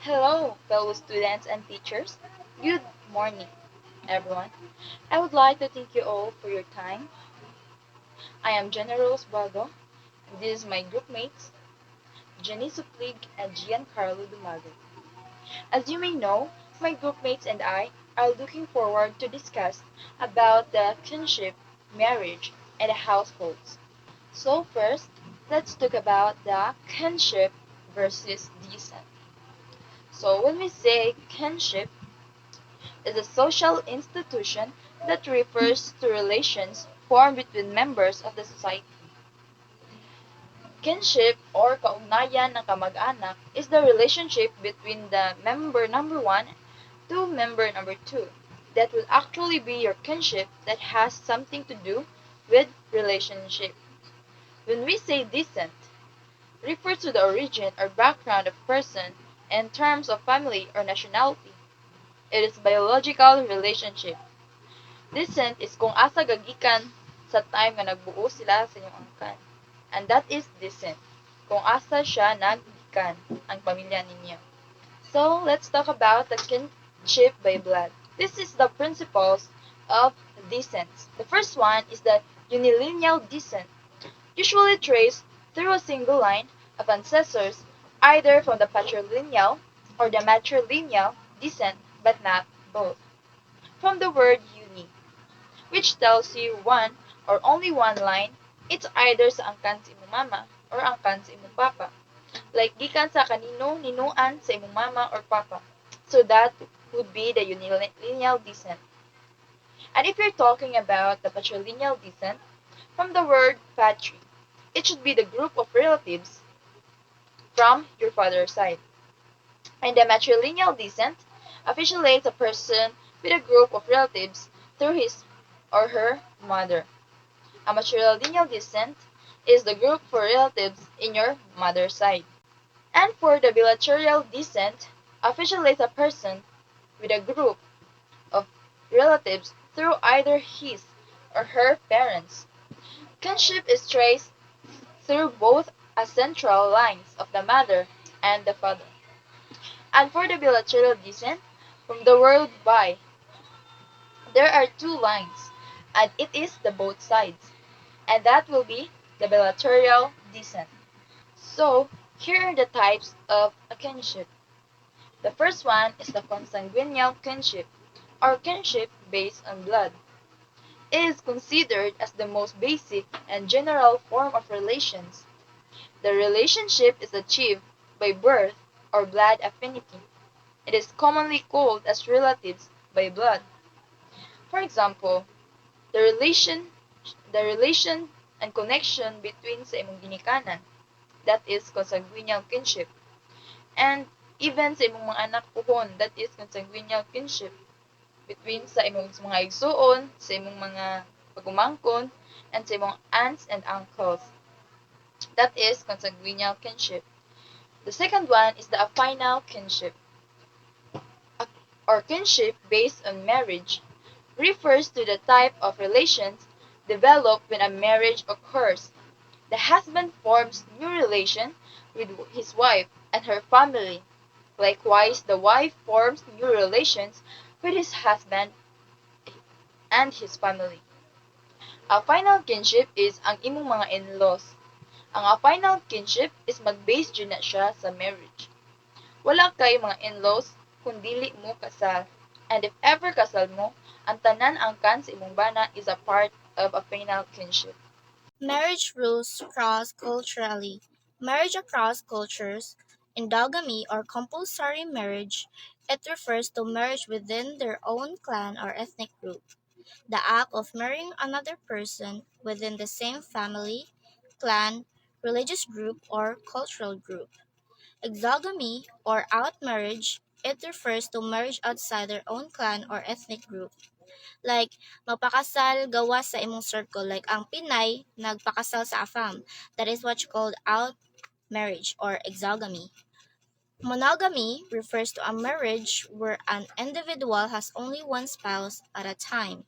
Hello, fellow students and teachers. Good morning, everyone. I would like to thank you all for your time. I am General Osvaldo, and this is my group mates, Jenny Suplig and Giancarlo Dumago. As you may know, my group mates and I are looking forward to discuss about the kinship, marriage, and households. So first, let's talk about the kinship versus descent. So when we say kinship, is a social institution that refers to relations formed between members of the society. Kinship or kaugnayan ng kamag-anak is the relationship between the member number 1 to member number 2 that will actually be your kinship that has something to do with relationship. When we say descent, refers to the origin or background of person in terms of family or nationality. It is biological relationship. Descent is kung asa gagikan sa time nga nagbuo sila sa inyong angkan. And that is descent. Kung asa siya naggikan ang pamilya ninyo. So, let's talk about the kinship by blood. This is the principles of descent. The first one is the unilineal descent, usually traced through a single line of ancestors either from the patrilineal or the matrilineal descent, but not both. From the word uni, which tells you one or only one line, it's either sa angkan sa imong mama or angkan sa imong papa. Like gikan sa kanino ninuan sa imong mama or papa. So that would be the unilineal descent. And if you're talking about the patrilineal descent, from the word patri, it should be the group of relatives from your father's side. And the matrilineal descent affiliates a person with a group of relatives through his or her mother. A matrilineal descent is the group for relatives in your mother's side. And for the bilateral descent, officiates a person with a group of relatives through either his or her parents. Kinship is traced through both ancestral lines of the mother and the father. And for the bilateral descent, from the word bi, there are two lines, and it is the both sides. And that will be the bilateral descent. So, here are the types of a kinship. The first one is the consanguineal kinship, or kinship based on blood. It is considered as the most basic and general form of relations. The relationship is achieved by birth or blood affinity. It is commonly called as relatives by blood. For example, the relation and connection between sa imong ginikanan, that is consanguineal kinship, and even sa imong mga anak puhon, that is consanguineal kinship, between sa imong mga igsuon, sa imong mga pagumangkon, and sa imong aunts and uncles. That is consanguineal kinship. The second one is the affinal kinship, or kinship based on marriage, refers to the type of relations developed when a marriage occurs. The husband forms new relation with his wife and her family. Likewise, the wife forms new relations with his husband and his family. A final kinship is ang imong mga in-laws. Ang final kinship is mag-base dyan na siya sa marriage. Wala kay mga in-laws kung dili mo kasal. And if ever kasal mo, ang tanan angkan sa imong bana is a part of a final kinship. Marriage rules cross-culturally. Marriage across cultures, endogamy or compulsory marriage, it refers to marriage within their own clan or ethnic group. The act of marrying another person within the same family, clan, religious group, or cultural group. Exogamy or outmarriage, it refers to marriage outside their own clan or ethnic group. Like, magpakasal gawas sa imong circle. Like, ang Pinay, nagpakasal sa AFAM. That is what's called out marriage or exogamy. Monogamy refers to a marriage where an individual has only one spouse at a time.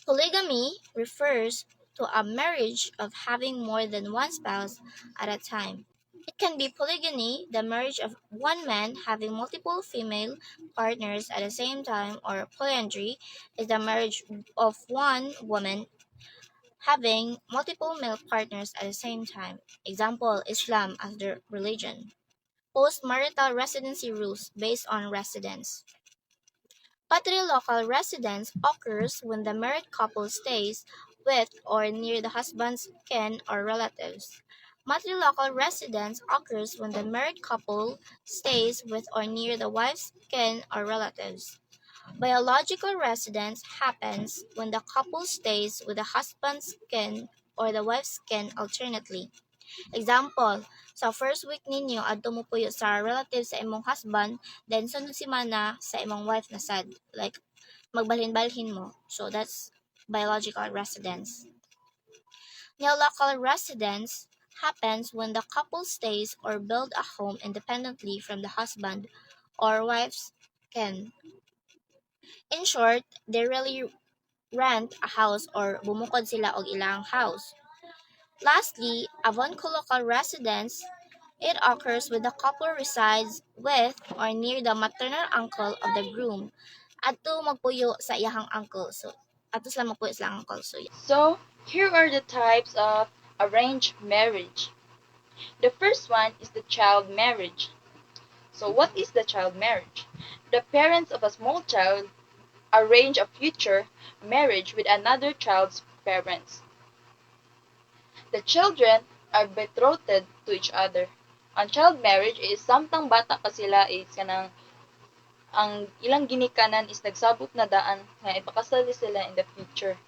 Polygamy refers to a marriage of having more than one spouse at a time. It can be polygyny, the marriage of one man having multiple female partners at the same time, or polyandry is the marriage of one woman having multiple male partners at the same time. Example, Islam as the religion. Post-marital residency rules based on residence. Patrilocal residence occurs when the married couple stays with or near the husband's kin or relatives. Matrilocal residence occurs when the married couple stays with or near the wife's kin or relatives. Biological residence happens when the couple stays with the husband's kin or the wife's kin alternately. Example, sa first week ninyo adto mo puyo sa relative sa imong husband, then sunod semana sa imong wife na sad. Like magbalhin-balhin mo. So that's biological residence. Neolocal residence happens when the couple stays or build a home independently from the husband or wife's kin. In short, they really rent a house or bumukod sila og ilang house. Lastly, avunculocal residence, it occurs when the couple resides with or near the maternal uncle of the groom. Adto magpuyo sa iyahang uncle. So, ato sila magpuyo sa uncle. So, yeah. So, here are the types of arranged marriage. The first one is the child marriage. So, what is the child marriage? The parents of a small child arrange a future marriage with another child's parents. The children are betrothed to each other. Ang child marriage is samtang bata pa sila is kanang ang ilang ginikanan is nagsabot na daan nga ipakasal sila in the future.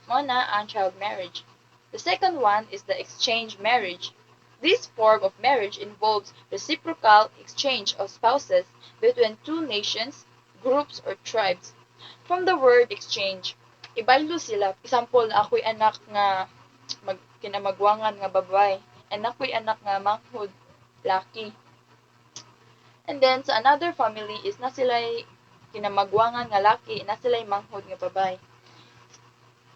Mao na ang child marriage. The second one is the exchange marriage. This form of marriage involves reciprocal exchange of spouses between two nations, groups, or tribes. From the word exchange, ibaylo sila. Example, ako'y anak nga kinamagwangan nga babay, and ako'y anak nga manghod, laki. And then, sa another family is na sila'y kinamagwangan nga laki, na sila'y manghod nga babay.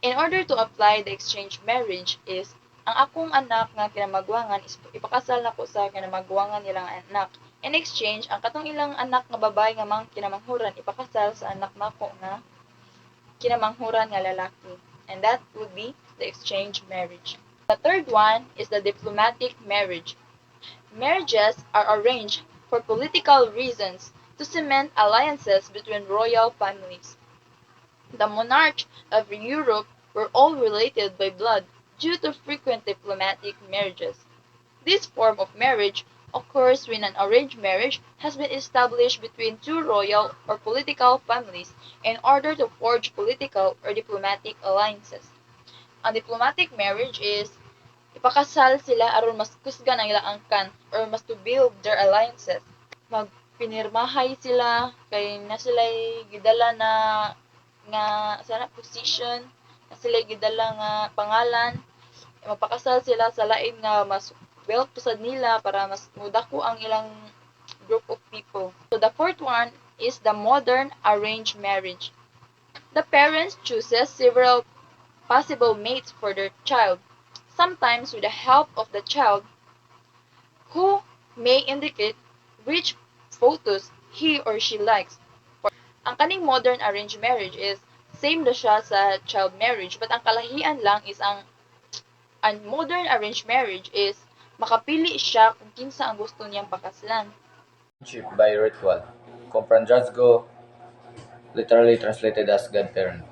In order to apply the exchange marriage is, ang akong anak nga kinamagwangan is ipakasal nako sa kinamagwangan nilang anak. In exchange, ang katong ilang anak nga babay nga mang kinamanghuran ipakasal sa anak nako nga kinamanghuran nga lalaki. And that would be the exchange marriage. The third one is the diplomatic marriage. Marriages are arranged for political reasons to cement alliances between royal families. The monarchs of Europe were all related by blood due to frequent diplomatic marriages. This form of marriage occurs when an arranged marriage has been established between two royal or political families in order to forge political or diplomatic alliances. Ang diplomatic marriage is ipakasal sila aron mas kusgan ang ilang angkan or mas to build their alliances. Magpinirmahay sila kay na sila'y gidala na nga sana position, na sila'y gidala nga pangalan, mapakasal sila sa lain nga mas well pusad nila para mas mudako ang ilang group of people. So the fourth one is the modern arranged marriage. The parents chooses several possible mates for their child, sometimes with the help of the child, who may indicate which photos he or she likes. Ang kaning modern arranged marriage is same na siya sa child marriage, but ang kalahian lang is ang modern arranged marriage is makapili siya kung kinsa ang gusto niyang pakasalan. Relationship by ritual. Comprandrazgo, literally translated as godparent.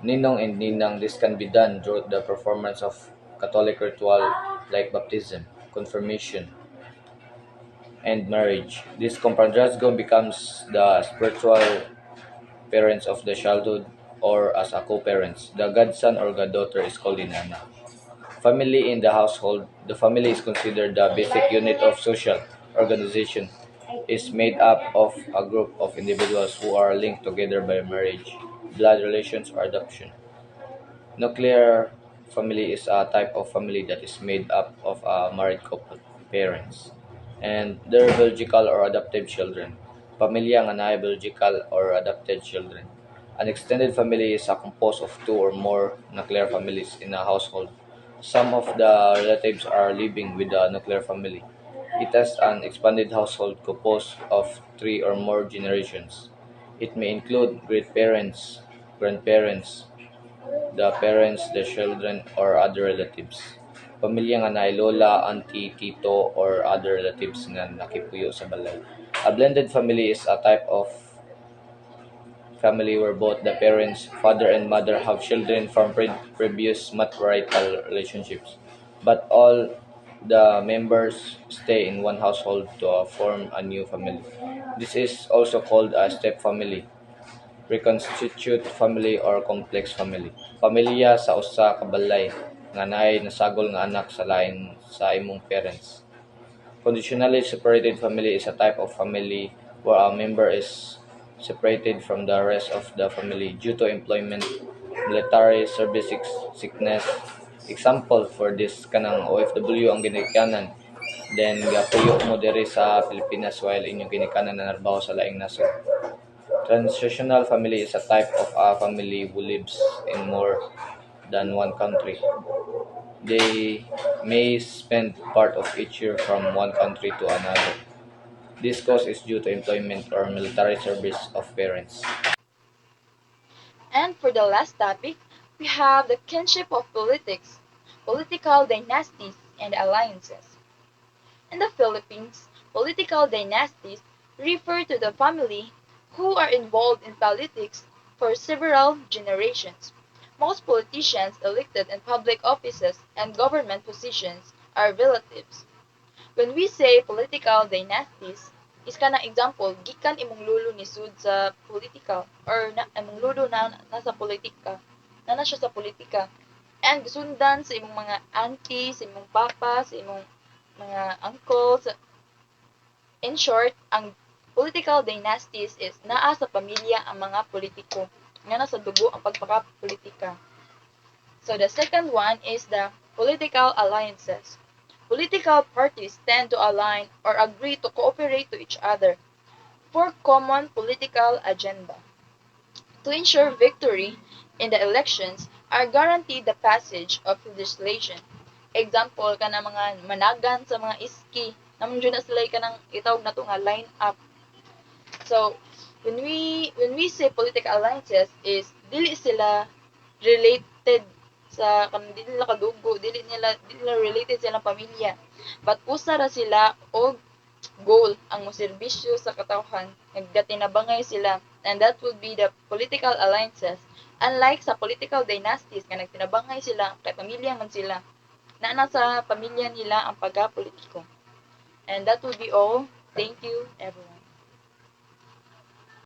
Ninong and ninang, this can be done through the performance of Catholic ritual like baptism, confirmation, and marriage. This comprandrazgo becomes the spiritual parents of the childhood or as a co-parents. The godson or goddaughter is called inana. Family in the household. The family is considered the basic unit of social organization. Is made up of a group of individuals who are linked together by marriage, blood relations, or adoption. Nuclear family is a type of family that is made up of a married couple, parents, and their biological or adoptive children. Pamilya nga naay biological or adopted children. An extended family is composed of two or more nuclear families in a household. Some of the relatives are living with the nuclear family. It has an expanded household composed of three or more generations. It may include great parents, grandparents, the parents, the children, or other relatives. Pamilya nga naay lola, auntie, tito, or other relatives nga nakipuyo sa balay. A blended family is a type of family where both the parents, father and mother, have children from previous marital relationships, but all the members stay in one household to form a new family. This is also called a step family, reconstitute family, or complex family. Pamilya sa usa ka balay nga naay nasagol nga anak sa lain sa imong parents. Conditionally separated family is a type of family where a member is separated from the rest of the family due to employment, military service, sickness. Example for this kanang OFW ang ginikanan. Then gapuyo mo diri sa Pilipinas while inyong ginikanan na narbaho sa laing nasod. Transitional family is a type of a family who lives in more than one country. They may spend part of each year from one country to another. This cause is due to employment or military service of parents. And for the last topic, we have the kinship of politics, political dynasties, and alliances. In the Philippines, political dynasties refer to the family who are involved in politics for several generations. Most politicians elected in public offices and government positions are relatives. When we say political dynasties, is ka na example, gikan imong lulo ni sud sa political or na, imong lulo na nasa politika, na siya sa politika. And gisundan sa imong mga auntie, sa imong papa, sa imong mga uncles. In short, ang political dynasties is naa sa pamilya ang mga politiko nga nasa dugo ang pagpakapolitika. So the second one is the political alliances. Political parties tend to align or agree to cooperate to each other for common political agenda. To ensure victory in the elections are guaranteed the passage of legislation. Example ka na mga managan sa mga iski, naman dyan na sila ka ng itawag na to nga line up. So, when we say political alliances is dili sila related sa dili nila kadugo, dili nila related silang pamilya. But usa ra sila og goal ang moserbisyo sa katawhan, naggatinabangay sila, and that would be the political alliances. Unlike sa political dynasties nga nagtinabangay sila kay pamilya man sila, na nasa pamilya nila ang pagka-politiko. And that would be all. Thank you, everyone.